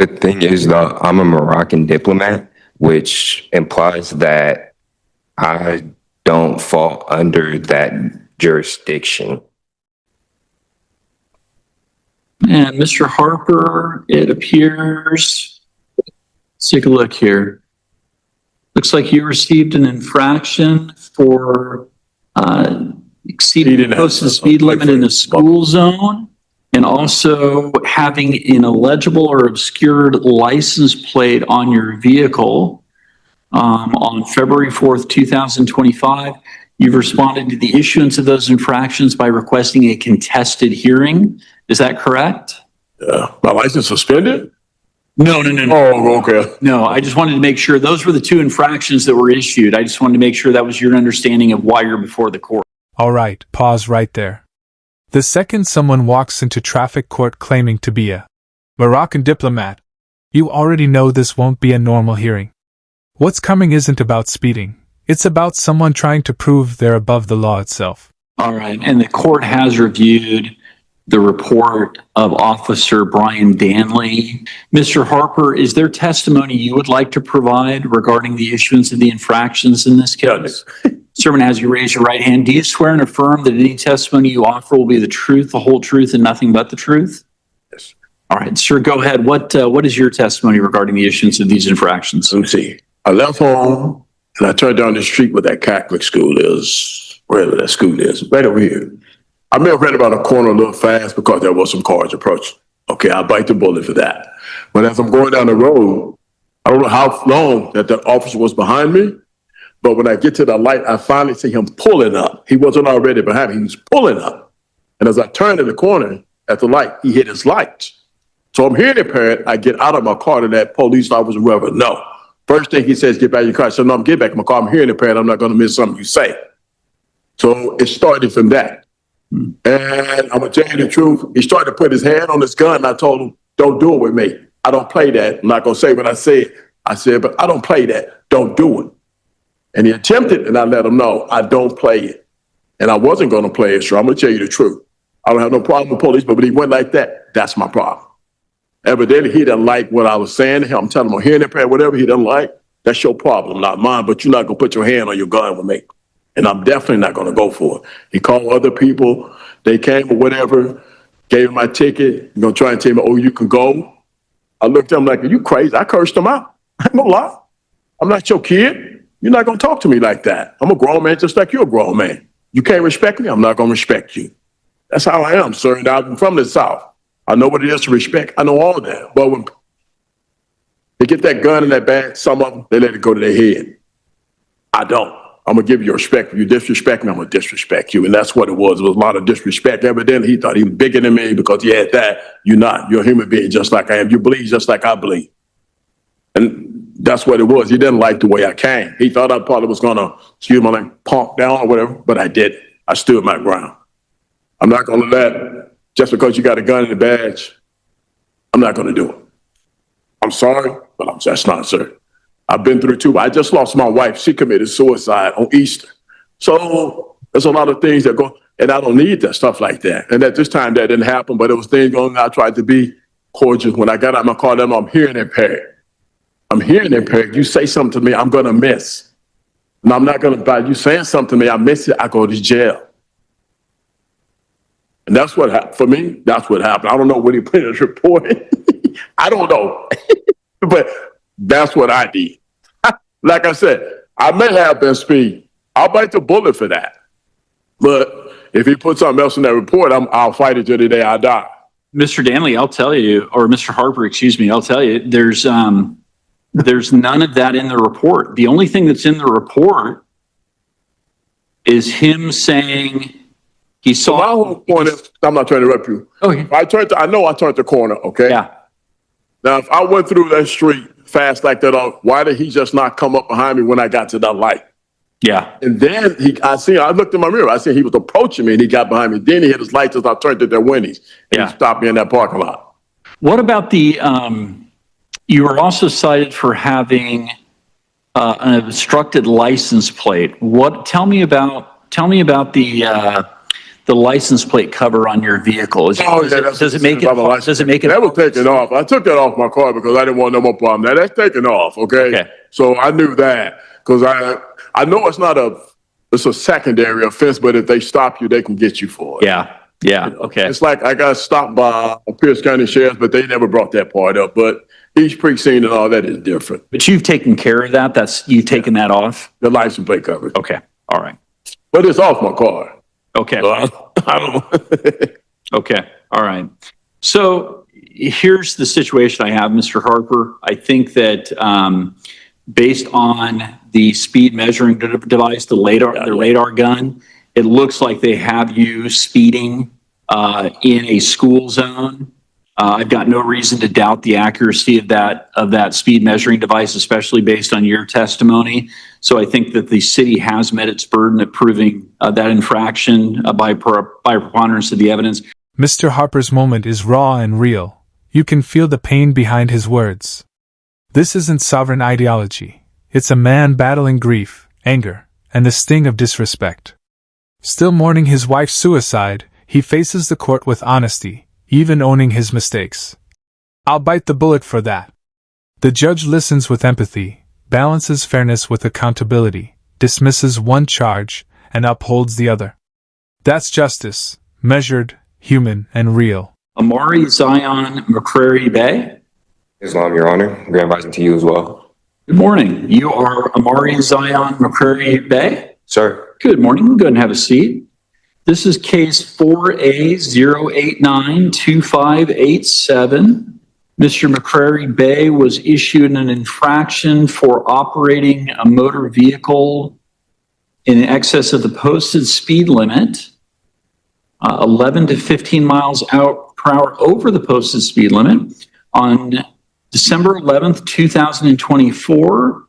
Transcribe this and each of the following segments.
The thing is, though, I'm a Moroccan diplomat, which implies that I don't fall under that jurisdiction. And Mr. Harper, it appears, let's take a look here. Looks like you received an infraction for exceeding the posted speed limit in the school zone and also having an illegible or obscured license plate on your vehicle on February 4th, 2025. You've responded to the issuance of those infractions by requesting a contested hearing. Is that correct? My license suspended? No. Oh, okay. No, I just wanted to make sure those were the two infractions that were issued. I just wanted to make sure that was your understanding of why you're before the court. All right, pause right there. The second someone walks into traffic court claiming to be a Moroccan diplomat, you already know this won't be a normal hearing. What's coming isn't about speeding. It's about someone trying to prove they're above the law itself. All right, and the court has reviewed the report of Officer Brian Danley. Mr. Harper, is there testimony you would like to provide regarding the issuance of the infractions in this case? Servant, has you raised your right hand. Do you swear and affirm that any testimony you offer will be the truth, the whole truth, and nothing but the truth? Yes. All right, sir, go ahead. What is your testimony regarding the issuance of these infractions? Let me see. I left home and I turned down the street where that Catholic school is, wherever that school is, right over here. I may have ran about a corner a little fast because there was some cars approaching. Okay, I bite the bullet for that. But as I'm going down the road, I don't know how long that the officer was behind me, but when I get to the light, I finally see him pulling up. He wasn't already behind me, he was pulling up. And as I turned in the corner at the light, he hit his lights. So I'm hearing impaired, I get out of my car to that police officer, whoever, no. First thing he says, get back in your car. I said, no, I'm getting back in my car. I'm hearing impaired. I'm not going to miss something you say. So it started from that. And I'm going to tell you the truth. He started to put his hand on his gun. And I told him, don't do it with me. I don't play that. I'm not going to say what I said. I said, but I don't play that. Don't do it. And he attempted, and I let him know I don't play it. And I wasn't going to play it, so I'm going to tell you the truth. I don't have no problem with police, but when he went like that, that's my problem. Evidently, he doesn't like what I was saying to him. I'm telling him, I'm hearing impaired, whatever he doesn't like, that's your problem, not mine, but you're not going to put your hand on your gun with me. And I'm definitely not going to go for it. He called other people. They came or whatever, gave him my ticket. You're going to try and tell me, oh, you can go. I looked at him like, are you crazy? I cursed him out. I ain't gonna lie. I'm not your kid. You're not going to talk to me like that. I'm a grown man just like you're a grown man. You can't respect me, I'm not going to respect you. That's how I am, sir. And I'm from the South. I know what it is to respect. I know all that. But when they get that gun in that bag, some of them, they let it go to their head. I don't. I'm going to give you respect. If you disrespect me, I'm going to disrespect you. And that's what it was. It was a lot of disrespect. Evidently, he thought he was bigger than me because he had that. You're not. You're a human being just like I am. You bleed just like I bleed. And that's what it was. He didn't like the way I came. He thought I probably was going to, excuse my language, punk down or whatever, but I didn't. I stood my ground. I'm not going to let, just because you got a gun in the badge, I'm not going to do it. I'm sorry, but that's not, sir. I've been through too. I just lost my wife. She committed suicide on Easter. So there's a lot of things that go, and I don't need that stuff like that. And at this time, that didn't happen, but there was things going on. I tried to be cordial. When I got out of my car, I'm hearing impaired. I'm hearing impaired. You say something to me, I'm going to miss. And I'm not going to, by you saying something to me, I miss it, I go to jail. And that's what happened. For me, that's what happened. I don't know what he put in his report. I don't know. But that's what I did. Like I said, I may have been speed. I'll bite the bullet for that. But if he puts something else in that report, I'll fight it till the day I die. Mr. Danley, I'll tell you, or Mr. Harper, excuse me, I'll tell you, there's none of that in the report. The only thing that's in the report is him saying he saw. My whole point is, I'm not trying to interrupt you. Okay. I know I turned the corner, okay? Yeah. Now, if I went through that street fast like that, why did he just not come up behind me when I got to that light? Yeah. And then I looked in my mirror. I see he was approaching me and he got behind me. Then he hit his lights as I turned to their Wendy's and he stopped me in that parking lot. What about the, you were also cited for having an obstructed license plate. Tell me about the the license plate cover on your vehicle. Oh, yeah, that's Does it make it, about my license. does it make it? That was taken off. I took that off my car because I didn't want no more problem. Now that's taken off, okay? Okay. So I knew that because I know it's a secondary offense, but if they stop you, they can get you for it. Yeah, okay. It's like I got stopped by Pierce County Sheriff, but they never brought that part up. But each precinct and all that is different. But you've taken care of that? You've taken that off? The license plate coverage. Okay, all right. But it's off my car. Okay. So I don't. Okay, all right. So here's the situation I have, Mr. Harper. I think that based on the speed measuring device, the radar gun, it looks like they have you speeding in a school zone. I've got no reason to doubt the accuracy of that speed measuring device, especially based on your testimony. So I think that the city has met its burden of proving that infraction by preponderance of the evidence. Mr. Harper's moment is raw and real. You can feel the pain behind his words. This isn't sovereign ideology. It's a man battling grief, anger, and the sting of disrespect. Still mourning his wife's suicide, he faces the court with honesty, even owning his mistakes. I'll bite the bullet for that. The judge listens with empathy, balances fairness with accountability, dismisses one charge, and upholds the other. That's justice, measured, human, and real. Amari Zion McCrary Bay. Islam, Your Honor. Grand rising to you as well. Good morning. You are Amari Zion McCrary Bay? Sir. Good morning. Go ahead and have a seat. This is case 4A0892587. Mr. McCrary Bay was issued an infraction for operating a motor vehicle in excess of the posted speed limit, 11 to 15 miles per hour over the posted speed limit on December 11th, 2024.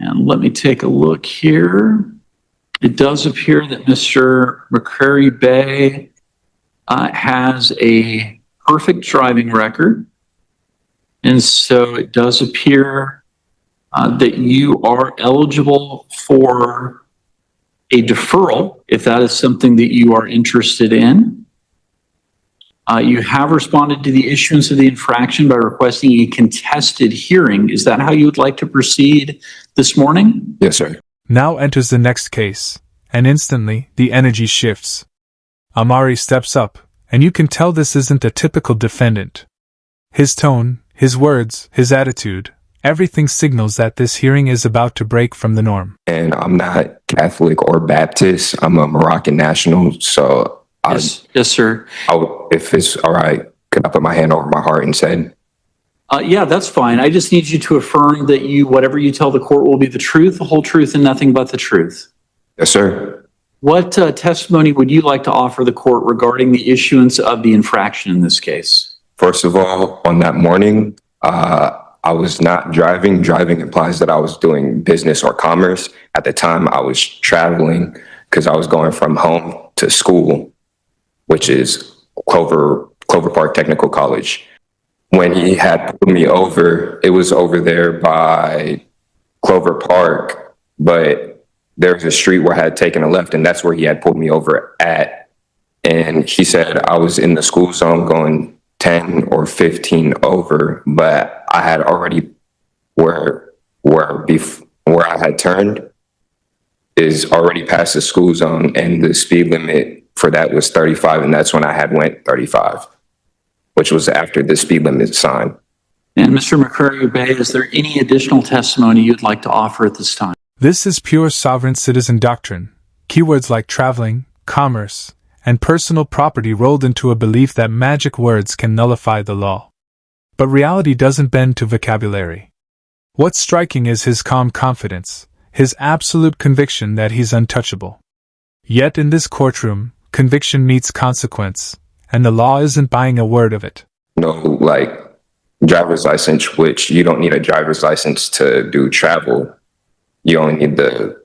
And let me take a look here. It does appear that Mr. McCrary Bay has a perfect driving record. And so it does appear that you are eligible for a deferral, if that is something that you are interested in. You have responded to the issuance of the infraction by requesting a contested hearing. Is that how you would like to proceed this morning? Yes, sir. Now enters the next case, and instantly, the energy shifts. Amari steps up, and you can tell this isn't a typical defendant. His tone, his words, his attitude, everything signals that this hearing is about to break from the norm. And I'm not Catholic or Baptist. I'm a Moroccan national, so Yes, sir. if it's all right, could I put my hand over my heart and say, Yeah, that's fine. I just need you to affirm that whatever you tell the court will be the truth, the whole truth, and nothing but the truth. yes, sir. What testimony would you like to offer the court regarding the issuance of the infraction in this case? First of all, on that morning, I was not driving. Driving implies that I was doing business or commerce. At the time, I was traveling because I was going from home to school, which is Clover Park Technical College. When he had pulled me over, it was over there by Clover Park, but there's a street where I had taken a left, and that's where he had pulled me over at. And he said I was in the school zone going 10 or 15 over, but I had already where I had turned is already past the school zone, and the speed limit for that was 35, and that's when I had went 35, which was after the speed limit sign. And Mr. McCrary Bay, is there any additional testimony you'd like to offer at this time? This is pure sovereign citizen doctrine. Keywords like traveling, commerce, and personal property rolled into a belief that magic words can nullify the law. But reality doesn't bend to vocabulary. What's striking is his calm confidence, his absolute conviction that he's untouchable. Yet in this courtroom, conviction meets consequence, and the law isn't buying a word of it. No, like driver's license, which you don't need a driver's license to do travel. You only need the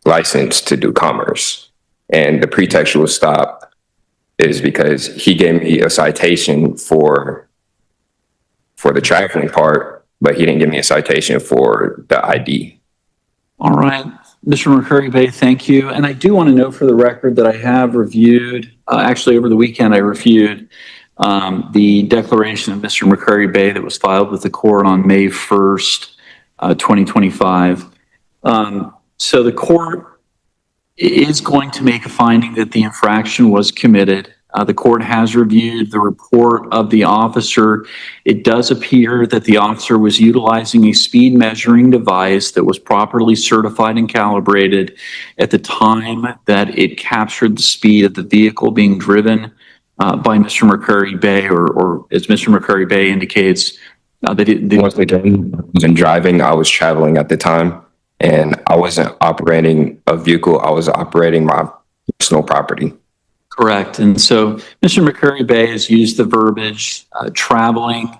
license to do commerce. And the pretextual stop is because he gave me a citation for the traveling part, but he didn't give me a citation for the ID. All right. Mr. McCurry Bay, thank you. And I do want to note for the record that I have reviewed, actually over the weekend, I reviewed the declaration of Mr. McCurry Bay that was filed with the court on May 1st, 2025. So the court is going to make a finding that the infraction was committed. The court has reviewed the report of the officer. It does appear that the officer was utilizing a speed measuring device that was properly certified and calibrated at the time that it captured the speed of the vehicle being driven by Mr. McCurry Bay, or as Mr. McCurry Bay indicates, that it. Once again, I wasn't driving, I was traveling at the time, and I wasn't operating a vehicle, I was operating my personal property. Correct. And so Mr. McCurry Bay has used the verbiage traveling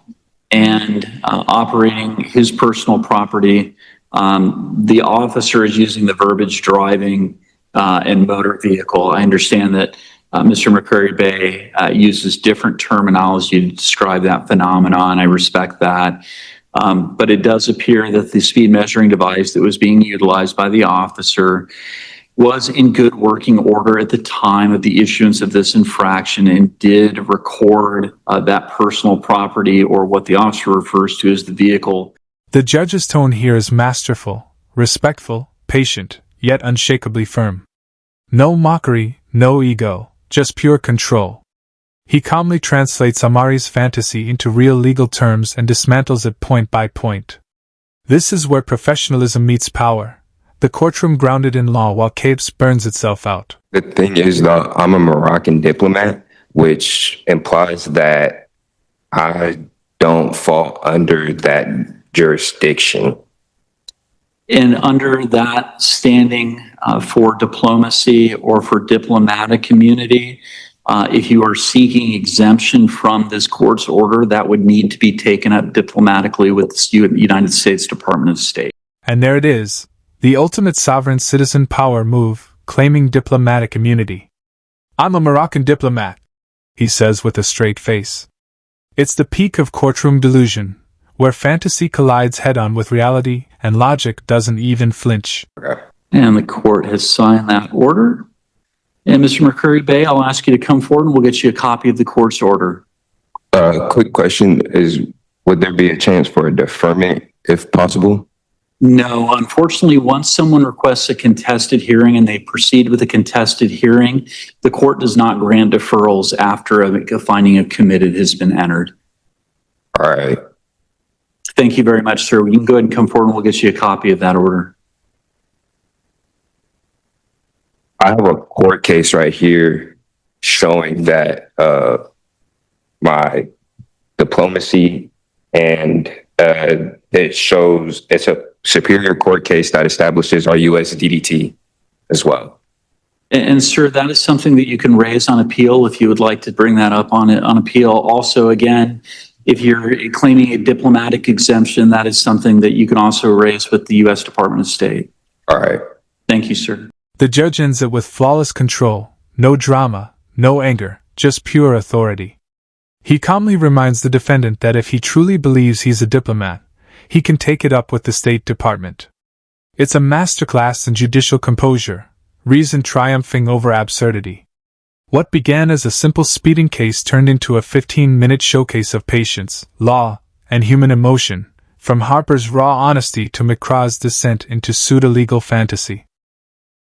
and operating his personal property. The officer is using the verbiage driving and motor vehicle. I understand that Mr. McCurry Bay uses different terminology to describe that phenomenon. I respect that. But it does appear that the speed measuring device that was being utilized by the officer was in good working order at the time of the issuance of this infraction and did record that personal property, or what the officer refers to as the vehicle. The judge's tone here is masterful, respectful, patient, yet unshakably firm. No mockery, no ego, just pure control. He calmly translates Amari's fantasy into real legal terms and dismantles it point by point. This is where professionalism meets power. The courtroom grounded in law while capes burns itself out. The thing is, though, I'm a Moroccan diplomat, which implies that I don't fall under that jurisdiction. And under that standing for diplomacy or for diplomatic immunity, if you are seeking exemption from this court's order, that would need to be taken up diplomatically with the United States Department of State. And there it is. The ultimate sovereign citizen power move, claiming diplomatic immunity. I'm a Moroccan diplomat, he says with a straight face. It's the peak of courtroom delusion, where fantasy collides head-on with reality and logic doesn't even flinch. Okay. And the court has signed that order. And Mr. McCurry Bay, I'll ask you to come forward and we'll get you a copy of the court's order. Quick question is, would there be a chance for a deferment if possible? No, unfortunately, once someone requests a contested hearing and they proceed with a contested hearing, the court does not grant deferrals after a finding of committed has been entered. All right. Thank you very much, sir. You can go ahead and come forward and we'll get you a copy of that order. I have a court case right here showing that my diplomacy, and it shows it's a superior court case that establishes our U.S. DDT as well. And sir, that is something that you can raise on appeal if you would like to bring that up on appeal. Also, again, if you're claiming a diplomatic exemption, that is something that you can also raise with the U.S. Department of State. All right. Thank you, sir. The judge ends it with flawless control, no drama, no anger, just pure authority. He calmly reminds the defendant that if he truly believes he's a diplomat, he can take it up with the State Department. It's a masterclass in judicial composure, reason triumphing over absurdity. What began as a simple speeding case turned into a 15-minute showcase of patience, law, and human emotion, from Harper's raw honesty to McCraw's descent into pseudo-legal fantasy.